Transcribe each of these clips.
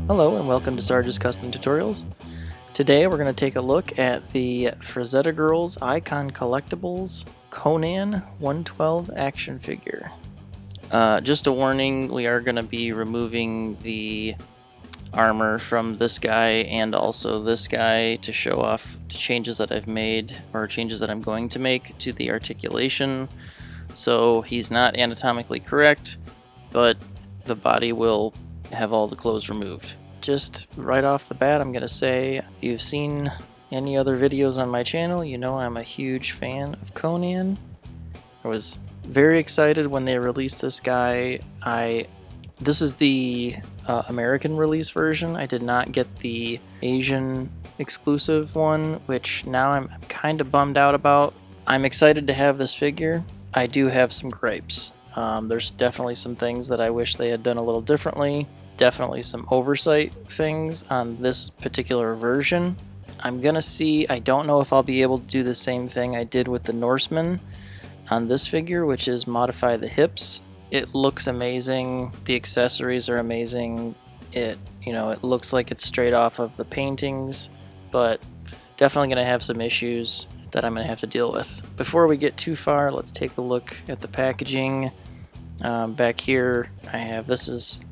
Hello and welcome to Sarge's Custom Tutorials. Today we're going to take a look at the Frazetta Girls Icon Collectibles Conan 112 action figure. Just a warning, we are going to be removing the armor from this guy and also this guy to show off the changes that I've made or changes that I'm going to make to the articulation. So he's not anatomically correct, but the body will have all the clothes removed. Just right off the bat, I'm going to say, if you've seen any other videos on my channel, you know I'm a huge fan of Conan. I was very excited when they released this guy. This is the American release version. I did not get the Asian exclusive one, which now I'm kind of bummed out about. I'm excited to have this figure. I do have some gripes. There's definitely some things that I wish they had done a little differently. Definitely some oversight things on this particular version. I'm gonna see, I don't know if I'll be able to do the same thing I did with the Norseman on this figure, which is modify the hips. It looks amazing. The accessories are amazing. It looks like it's straight off of the paintings, but definitely gonna have some issues that I'm gonna have to deal with. Before we get too far, let's take a look at the packaging. Back here, this is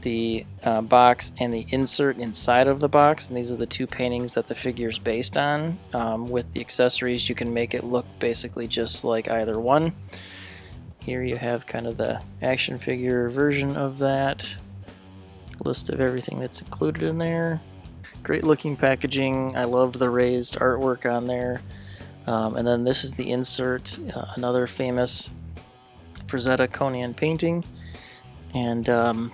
the box and the insert inside of the box, and these are the two paintings that the figure is based on. With the accessories, you can make it look basically just like either one. Here you have kind of the action figure version of that. List of everything that's included in there. Great looking packaging. I love the raised artwork on there. And then this is the insert, another famous Frazetta Conan painting. And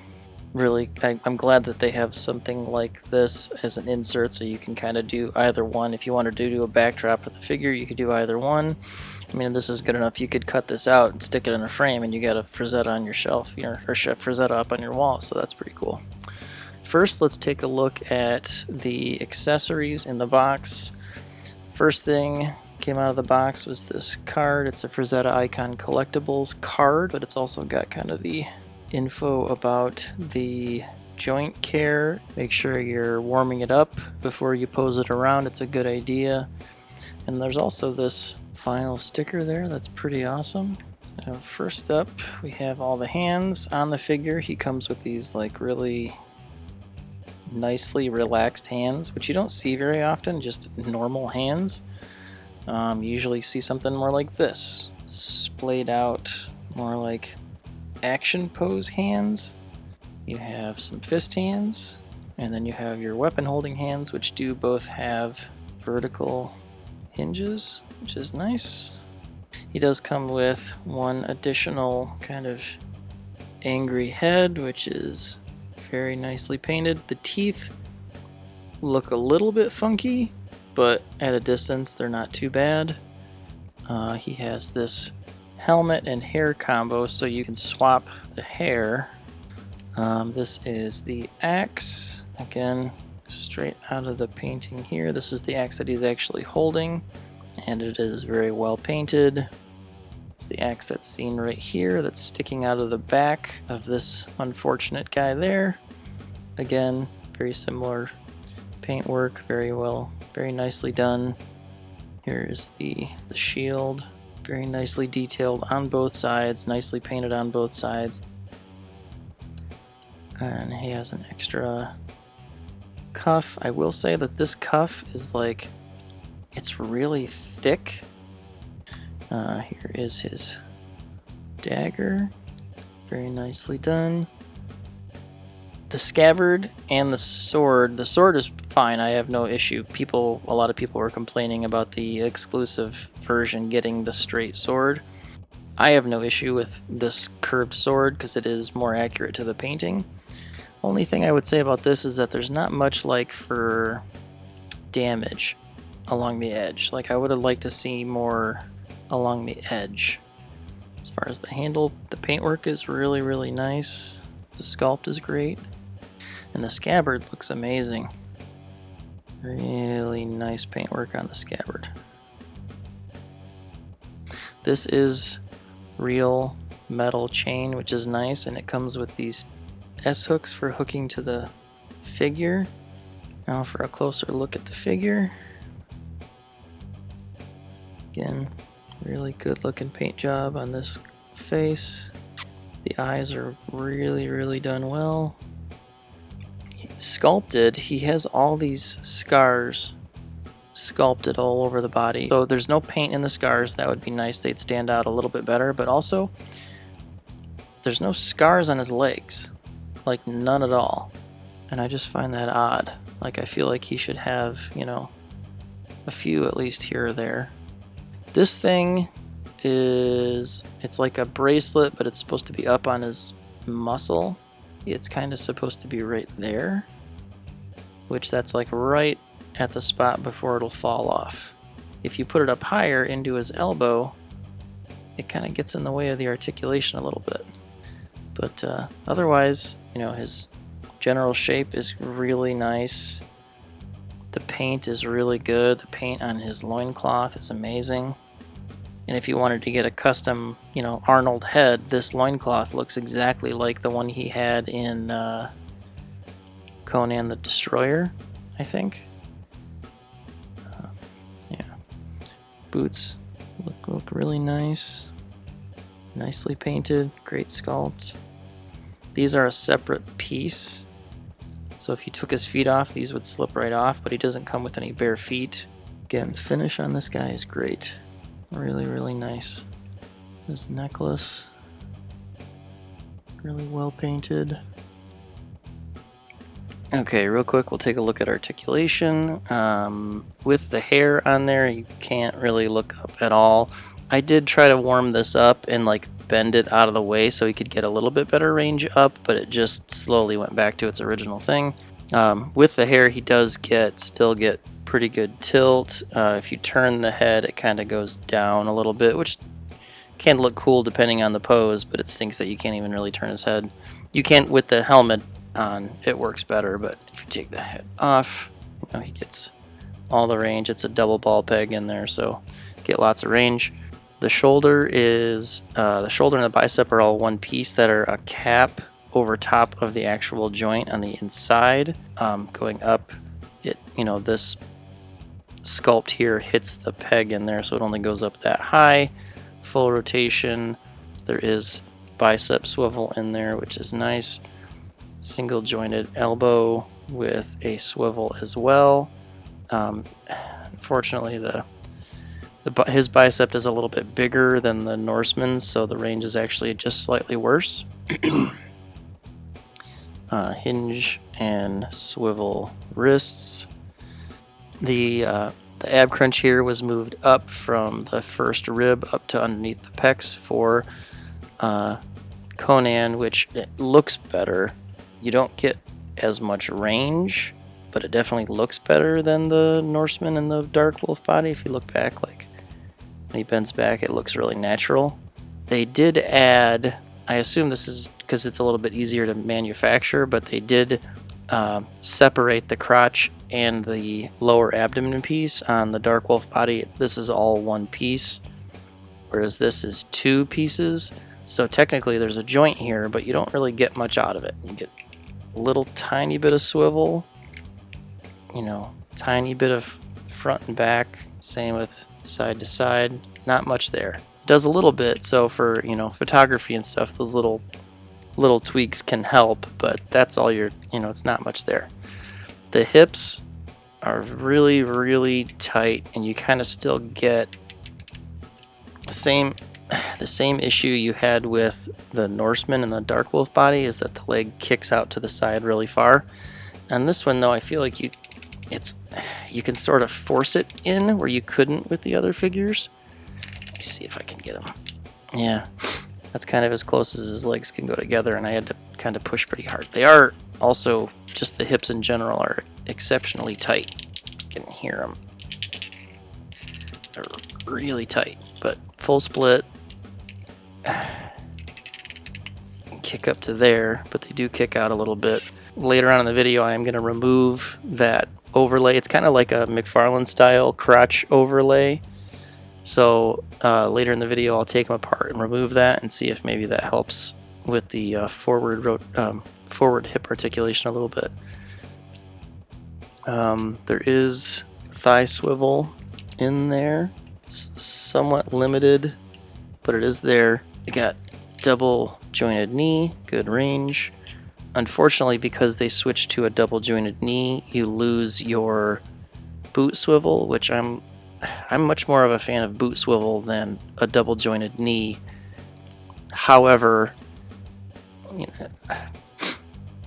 really, I'm glad that they have something like this as an insert, so you can kind of do either one. If you wanted to do a backdrop of the figure, you could do either one. I mean, this is good enough. You could cut this out and stick it in a frame, and you got a Frazetta on your shelf, or Chef Frazetta up on your wall, so that's pretty cool. First, let's take a look at the accessories in the box. First thing came out of the box was this card. It's a Frazetta Icon Collectibles card, but it's also got kind of the info about the joint care. Make sure you're warming it up before you pose it around. It's a good idea. And there's also this vinyl sticker there that's pretty awesome. So first up, we have all the hands on the figure. He comes with these like really nicely relaxed hands, which you don't see very often, just normal hands. You usually see something more like this, splayed out, more like action pose hands. You have some fist hands, and then you have your weapon holding hands, which do both have vertical hinges, which is nice. He does come with one additional kind of angry head, which is very nicely painted. The teeth look a little bit funky, but at a distance they're not too bad. He has this helmet and hair combo, so you can swap the hair. This is the axe, again straight out of the painting here. This is the axe that he's actually holding, and it is very well painted. It's the axe that's seen right here that's sticking out of the back of this unfortunate guy there. Again, very similar paintwork, very nicely done. Here is the shield, very nicely detailed on both sides, nicely painted on both sides. And he has an extra cuff. I will say that this cuff is like, it's really thick. Here is his dagger, very nicely done. The scabbard and the sword is fine. I have no issue. A lot of people were complaining about the exclusive version getting the straight sword. I have no issue with this curved sword because it is more accurate to the painting. Only thing I would say about this is that there's not much like for damage along the edge. Like, I would have liked to see more along the edge. As far as the handle, the paintwork is really nice. The sculpt is great. And the scabbard looks amazing. Really nice paintwork on the scabbard. This is real metal chain, which is nice, and it comes with these S-hooks for hooking to the figure. Now for a closer look at the figure. Again, really good looking paint job on this face. The eyes are really done well. Sculpted, he has all these scars sculpted all over the body. So there's no paint in the scars. That would be nice. They'd stand out a little bit better. But also, there's no scars on his legs. Like, none at all. And I just find that odd. Like, I feel like he should have, you know, a few at least here or there. This thing is, it's like a bracelet, but it's supposed to be up on his muscle. It's kind of supposed to be right there, which that's like right at the spot before it'll fall off. If you put it up higher into his elbow, it kind of gets in the way of the articulation a little bit. But otherwise, you know, his general shape is really nice. The paint is really good. The paint on his loincloth is amazing. And if you wanted to get a custom, you know, Arnold head, this loincloth looks exactly like the one he had in Conan the Destroyer, I think. Yeah. Boots look really nice. Nicely painted, great sculpt. These are a separate piece. So if you took his feet off, these would slip right off, but he doesn't come with any bare feet. Again, finish on this guy is great. Really nice. His necklace, really well painted. Okay, real quick, we'll take a look at articulation. With the hair on there, you can't really look up at all. I did try to warm this up and like bend it out of the way so he could get a little bit better range up, but it just slowly went back to its original thing. With the hair, he does still get pretty good tilt. If you turn the head, it kind of goes down a little bit, which can look cool depending on the pose, but it stinks that you can't even really turn his head. You can't with the helmet on, it works better, but if you take the head off, you know, he gets all the range. It's a double ball peg in there, so get lots of range. The shoulder is, the shoulder and the bicep are all one piece that are a cap over top of the actual joint on the inside. Going up, you know, this sculpt here hits the peg in there, so it only goes up that high. Full rotation. There is bicep swivel in there, which is nice. Single jointed elbow with a swivel as well. Unfortunately, his bicep is a little bit bigger than the Norseman's, so the range is actually just slightly worse. Hinge and swivel wrists. The ab crunch here was moved up from the first rib up to underneath the pecs for Conan, which it looks better. You don't get as much range, but it definitely looks better than the Norseman and the Dark Wolf body. If you look back, like when he bends back, it looks really natural. They did add, I assume this is because it's a little bit easier to manufacture, but they did separate the crotch and the lower abdomen piece on the Dark Wolf body. This is all one piece, whereas this is two pieces. So technically there's a joint here, but you don't really get much out of it. You get a little tiny bit of swivel, you know, tiny bit of front and back, same with side to side, not much there. It does a little bit, so for, you know, photography and stuff, those little tweaks can help, but that's all you know, it's not much there. The hips are really tight, and you kind of still get the same issue you had with the Norseman and the Dark Wolf body, is that the leg kicks out to the side really far. On this one though, I feel like you can sort of force it in where you couldn't with the other figures. Let me see if I can get him. Yeah, that's kind of as close as his legs can go together, and I had to kind of push pretty hard. They are also, just the hips in general are exceptionally tight. You can hear them. They're really tight, but full split. Kick up to there, but they do kick out a little bit. Later on in the video, I am going to remove that overlay. It's kind of like a McFarlane style crotch overlay. So later in the video, I'll take them apart and remove that and see if maybe that helps with the forward hip articulation a little bit. There is thigh swivel in there. It's somewhat limited, but it is there. You got double jointed knee, good range. Unfortunately, because they switched to a double jointed knee, you lose your boot swivel, which I'm much more of a fan of boot swivel than a double jointed knee. However, you know,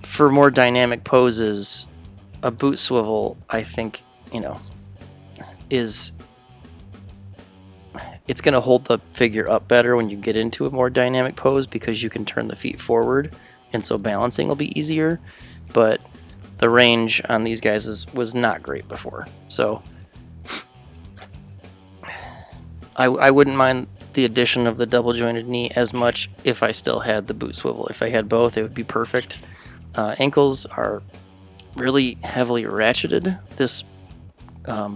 for more dynamic poses, a boot swivel, I think, it's going to hold the figure up better when you get into a more dynamic pose because you can turn the feet forward, and so balancing will be easier. But the range on these guys was not great before, so I wouldn't mind the addition of the double jointed knee as much if I still had the boot swivel. If I had both, it would be perfect. Ankles are really heavily ratcheted. This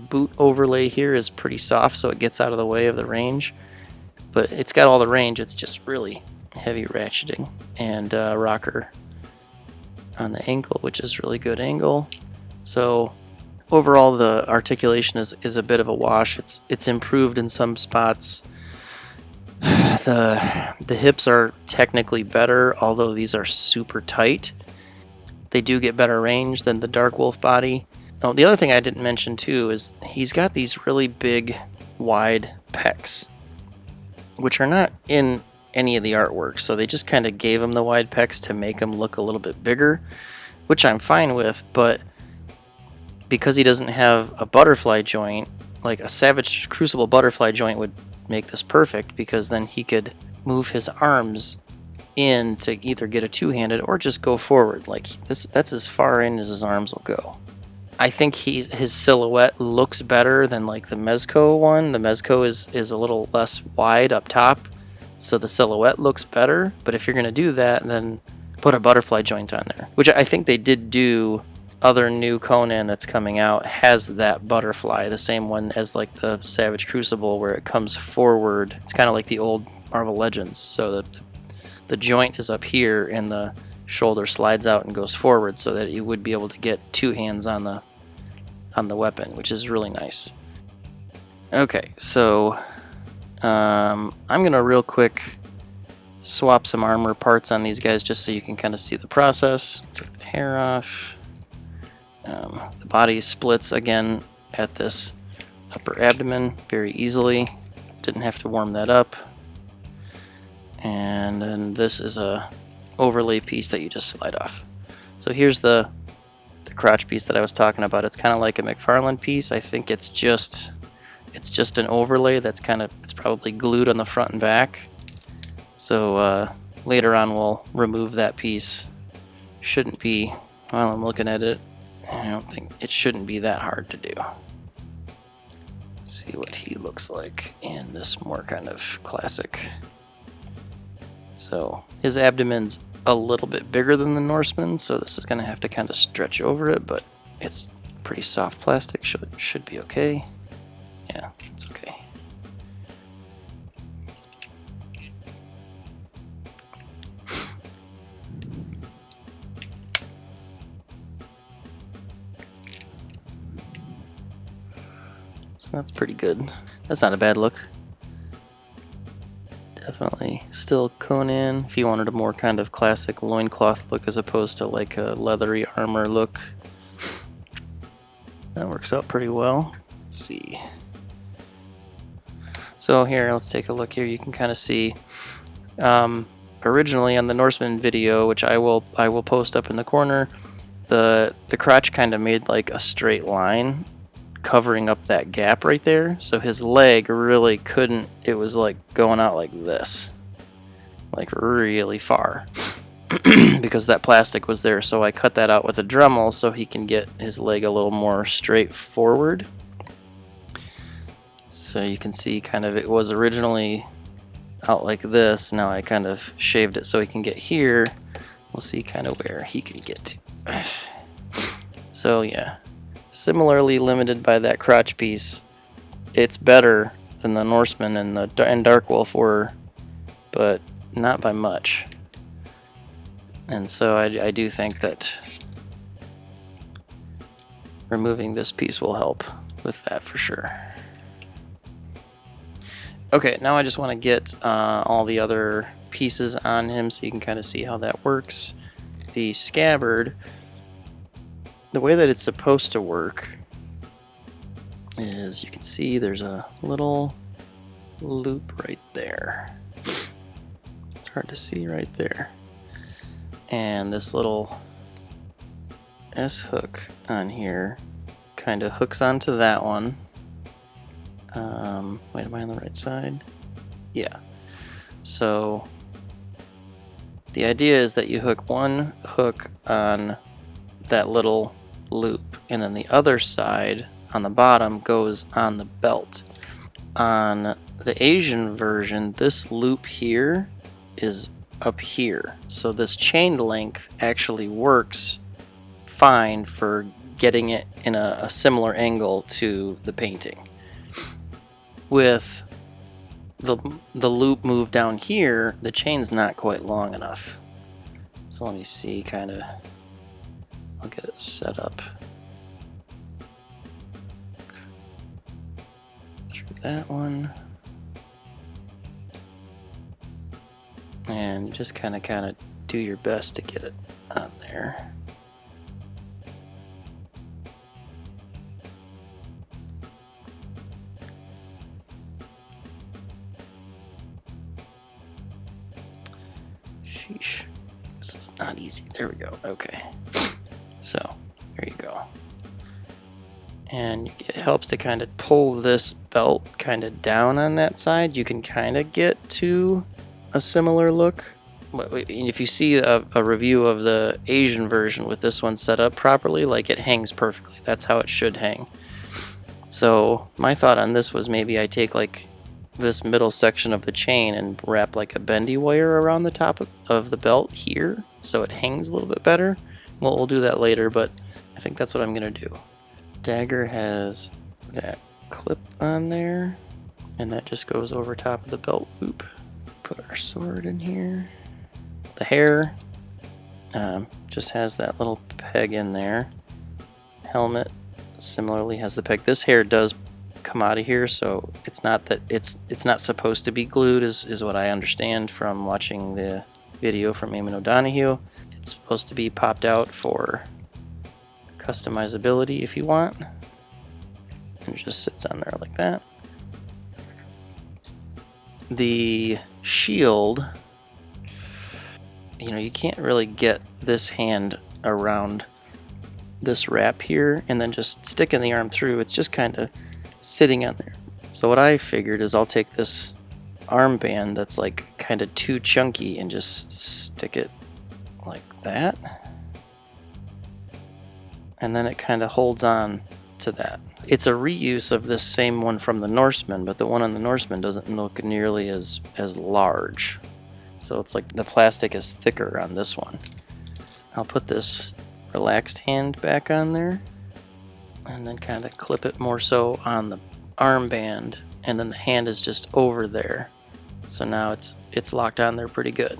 boot overlay here is pretty soft, so it gets out of the way of the range, but it's got all the range. It's just really heavy ratcheting, and rocker on the ankle, which is really good angle. So overall, the articulation is a bit of a wash. It's improved in some spots. The hips are technically better, although these are super tight. They do get better range than the Dark Wolf body. Oh, the other thing I didn't mention too is he's got these really big, wide pecs, which are not in any of the artwork. So they just kind of gave him the wide pecs to make him look a little bit bigger, which I'm fine with. But because he doesn't have a butterfly joint, like a Savage Crucible butterfly joint would make this perfect, because then he could move his arms in to either get a two-handed or just go forward. Like that's as far in as his arms will go. I think his silhouette looks better than like the Mezco one. The Mezco is a little less wide up top, so the silhouette looks better. But if you're going to do that, then put a butterfly joint on there, which I think they did do. Other new Conan that's coming out has that butterfly, the same one as like the Savage Crucible, where it comes forward. It's kind of like the old Marvel Legends. So the joint is up here and the shoulder slides out and goes forward, so that you would be able to get two hands on the weapon, which is really nice. Okay, so I'm gonna real quick swap some armor parts on these guys just so you can kind of see the process. Take the hair off. The body splits again at this upper abdomen very easily. Didn't have to warm that up. And then this is a overlay piece that you just slide off. So here's the crotch piece that I was talking about. It's kind of like a McFarlane piece. I think it's just an overlay that's it's probably glued on the front and back. So later on we'll remove that piece. Shouldn't be, while I'm looking at it, I don't think it shouldn't be that hard to do. Let's see what he looks like in this more kind of classic. So his abdomen's a little bit bigger than the Norseman, so this is going to have to kind of stretch over it, but it's pretty soft plastic, should be okay. Yeah, it's okay. So that's pretty good. That's not a bad look. Definitely still Conan if you wanted a more kind of classic loincloth look as opposed to like a leathery armor look. That works out pretty well. Let's see. So here, let's take a look here. You can kind of see originally on the Norseman video, which I will post up in the corner, the crotch kind of made like a straight line covering up that gap right there, so his leg really couldn't, it was like going out like this, like really far because that plastic was there. So I cut that out with a Dremel so he can get his leg a little more straight forward. So you can see kind of it was originally out like this. Now I kind of shaved it so he can get here. We'll see kind of where he can get to. So yeah, similarly limited by that crotch piece. It's better than the Norseman and Dark Wolf were, but not by much. And so I do think that removing this piece will help with that for sure. Okay, now I just want to get all the other pieces on him so you can kind of see how that works. The scabbard, the way that it's supposed to work is, you can see there's a little loop right there. It's hard to see right there. And this little S hook on here kind of hooks onto that one. Wait, am I on the right side? Yeah. So the idea is that you hook one hook on that little loop, and then the other side on the bottom goes on the belt. On the Asian version, this loop here is up here, so this chain length actually works fine for getting it in a similar angle to the painting. With the loop move down here, the chain's not quite long enough. So let me see, kind of, I'll get it set up through that one. And just kind of do your best to get it on there. Sheesh. This is not easy. There we go. Okay. So, there you go. And it helps to kind of pull this belt kind of down on that side. You can kind of get to a similar look. If you see a review of the Asian version with this one set up properly, like, it hangs perfectly. That's how it should hang. So my thought on this was maybe I take like this middle section of the chain and wrap like a bendy wire around the top of the belt here so it hangs a little bit better. Well, we'll do that later, but I think that's what I'm gonna do. Dagger has that clip on there, and that just goes over top of the belt loop. Put our sword in here. The hair just has that little peg in there. Helmet similarly has the peg. This hair does come out of here, so it's not that it's not supposed to be glued, is what I understand from watching the video from Eamon O'Donoghue. It's supposed to be popped out for customizability if you want. And it just sits on there like that. The shield, you know, you can't really get this hand around this wrap here and then just sticking the arm through. It's just kind of sitting on there. So what I figured is I'll take this armband that's like kind of too chunky and just stick it like that, and then it kind of holds on to that. It's a reuse of this same one from the Norseman, but the one on the Norseman doesn't look nearly as large. So it's like the plastic is thicker on this one. I'll put this relaxed hand back on there and then kind of clip it more so on the armband, and then the hand is just over there. So now it's locked on there pretty good.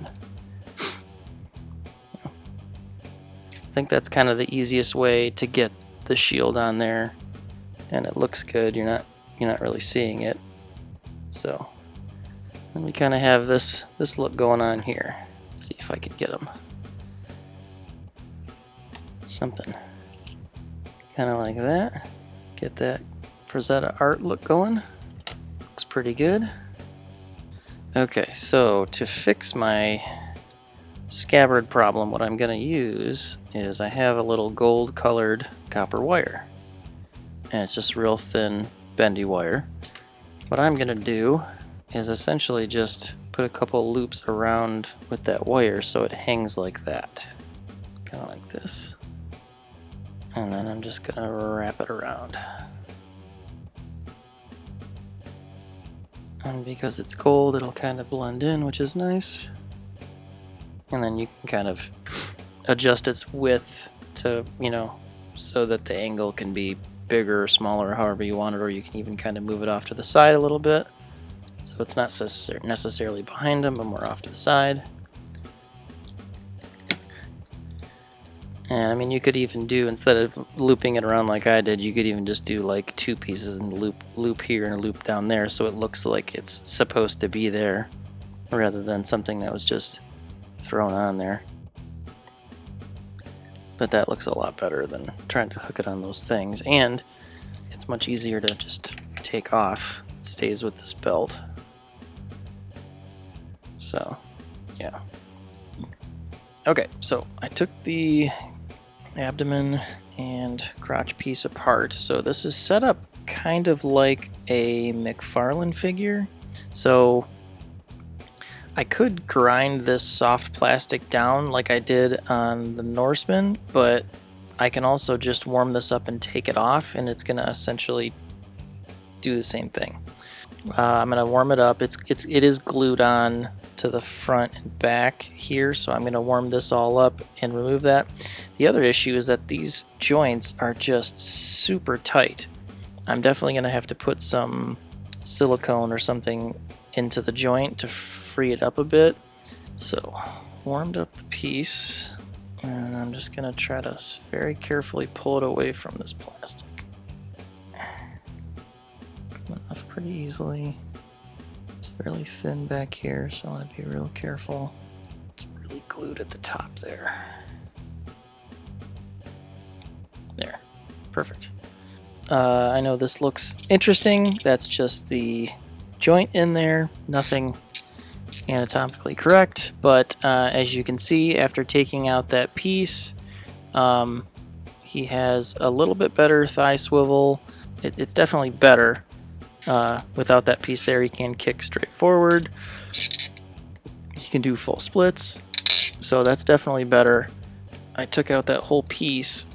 I think that's kind of the easiest way to get the shield on there, and it looks good. You're not really seeing it. So then we kind of have this look going on here. Let's see if I can get them. Something kind of like that. Get that Frazetta art look going. Looks pretty good. Okay, so to fix my scabbard problem, what I'm going to use is I have a little gold colored copper wire, and it's just real thin bendy wire. What I'm going to do is essentially just put a couple loops around with that wire so it hangs like that, kind of like this, and then I'm just going to wrap it around. And because it's gold, it'll kind of blend in, which is nice. And then you can kind of adjust its width to, you know, so that the angle can be bigger or smaller, however you want it, or you can even kind of move it off to the side a little bit. So it's not necessarily behind them, but more off to the side. And I mean, you could even do, instead of looping it around like I did, you could even just do like 2 pieces and loop here and a loop down there, so it looks like it's supposed to be there rather than something that was just thrown on there. But that looks a lot better than trying to hook it on those things, and it's much easier to just take off. It stays with this belt. So, yeah. Okay, so I took the abdomen and crotch piece apart. So this is set up kind of like a McFarlane figure. So I could grind this soft plastic down like I did on the Norseman, but I can also just warm this up and take it off, and it's going to essentially do the same thing. I'm going to warm it up. It is glued on to the front and back here, so I'm going to warm this all up and remove that. The other issue is that these joints are just super tight. I'm definitely going to have to put some silicone or something into the joint to free it up a bit. So warmed up the piece, and I'm just going to try to very carefully pull it away from this plastic. Coming off pretty easily. It's fairly thin back here, so I want to be real careful. It's really glued at the top there. There. Perfect. I know this looks interesting. That's just the joint in there. Nothing anatomically correct, but as you can see, after taking out that piece, he has a little bit better thigh swivel. It's definitely better. Without that piece there, he can kick straight forward. He can do full splits, so that's definitely better. I took out that whole piece,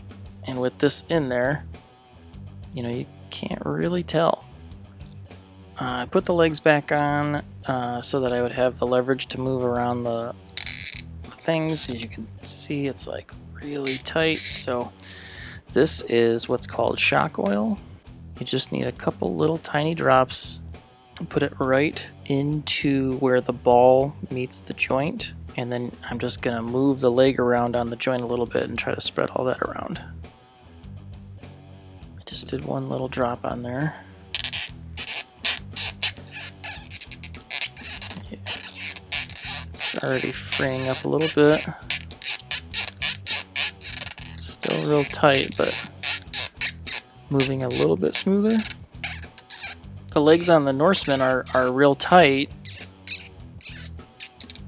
and with this in there, you know, you can't really tell. I put the legs back on so that I would have the leverage to move around the things. As you can see, it's like really tight. So this is what's called shock oil. You just need a couple little tiny drops and put it right into where the ball meets the joint, and then I'm just gonna move the leg around on the joint a little bit and try to spread all that around. I just did one little drop on there. Yeah. It's already fraying up a little bit. Still real tight, but moving a little bit smoother. The legs on the Norseman are real tight.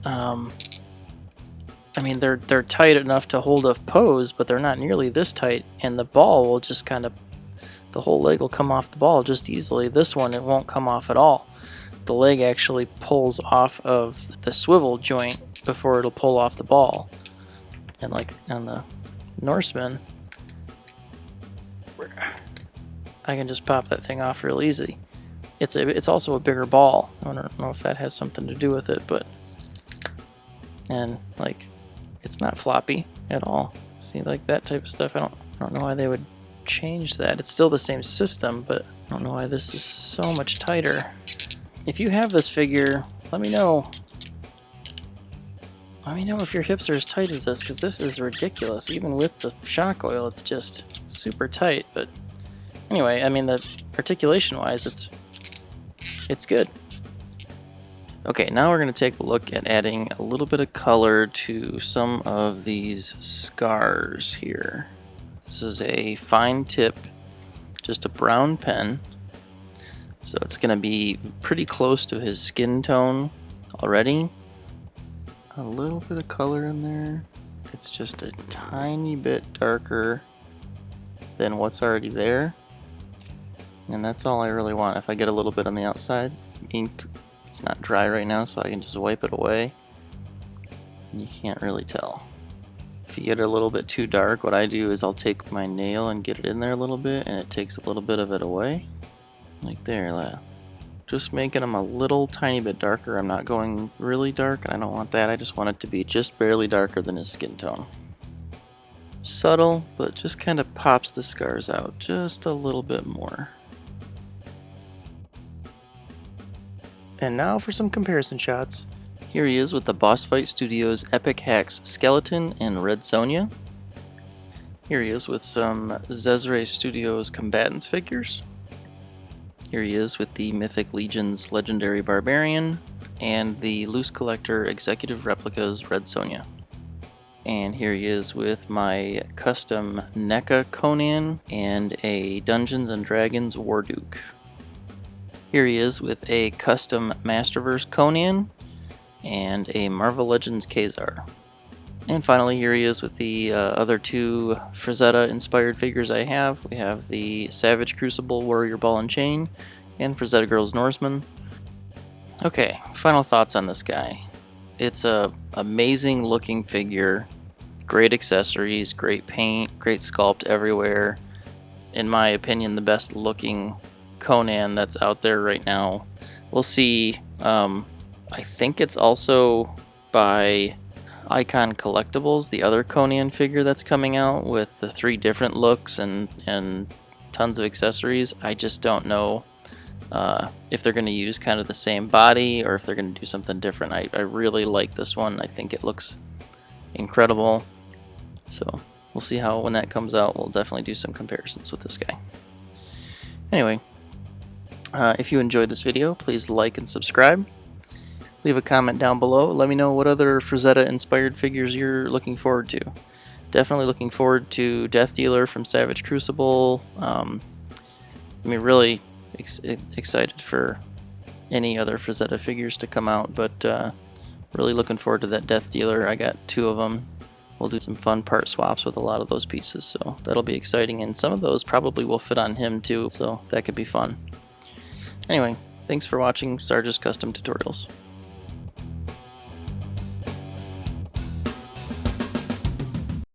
I mean, they're tight enough to hold a pose, but they're not nearly this tight, and the ball will just kind of, the whole leg will come off the ball just easily. This one, it won't come off at all. The leg actually pulls off of the swivel joint before it'll pull off the ball. And like on the Norseman, I can just pop that thing off real easy. It's also a bigger ball. I don't know if that has something to do with it, but, and like, it's not floppy at all. See, like that type of stuff, I don't know why they would change that. It's still the same system, but I don't know why this is so much tighter. If you have this figure, let me know. Let me know if your hips are as tight as this, because this is ridiculous. Even with the shock oil, it's just super tight. But anyway, I mean, the articulation-wise, it's good. Okay, now we're going to take a look at adding a little bit of color to some of these scars here. This is a fine tip, just a brown pen. So it's going to be pretty close to his skin tone already. A little bit of color in there. It's just a tiny bit darker than what's already there. And that's all I really want. If I get a little bit on the outside, it's ink. It's not dry right now, so I can just wipe it away. And you can't really tell. If you get it a little bit too dark, what I do is I'll take my nail and get it in there a little bit, and it takes a little bit of it away. Like there, just making them a little tiny bit darker. I'm not going really dark, and I don't want that. I just want it to be just barely darker than his skin tone. Subtle, but just kind of pops the scars out just a little bit more. And now for some comparison shots. Here he is with the Boss Fight Studios Epic Hacks Skeleton in Red Sonja. Here he is with some Zezre Studios Combatants figures. Here he is with the Mythic Legion's Legendary Barbarian and the Loose Collector Executive Replicas Red Sonja. And here he is with my custom NECA Conan and a Dungeons & Dragons Warduke. Here he is with a custom Masterverse Conan and a Marvel Legends Khazar. And finally, here he is with the other two Frazetta inspired figures I have. We have the Savage Crucible Warrior Ball and Chain and Frazetta Girls Norseman. Okay, final thoughts on this guy. It's a amazing looking figure, great accessories, great paint, great sculpt everywhere. In my opinion, the best looking Conan that's out there right now. We'll see. I think it's also by Icon Collectibles, the other Conan figure that's coming out with the 3 different looks and tons of accessories. I just don't know if they're going to use kind of the same body or if they're going to do something different. I really like this one. I think it looks incredible. So we'll see how when that comes out. We'll definitely do some comparisons with this guy. Anyway, if you enjoyed this video, please like and subscribe. Leave a comment down below. Let me know what other Frazetta inspired figures you're looking forward to. Definitely looking forward to Death Dealer from Savage Crucible. Really excited for any other Frazetta figures to come out, but really looking forward to that Death Dealer. I got 2 of them. We'll do some fun part swaps with a lot of those pieces, so that'll be exciting, and some of those probably will fit on him too, so that could be fun. Anyway, thanks for watching Sarge's Custom Tutorials.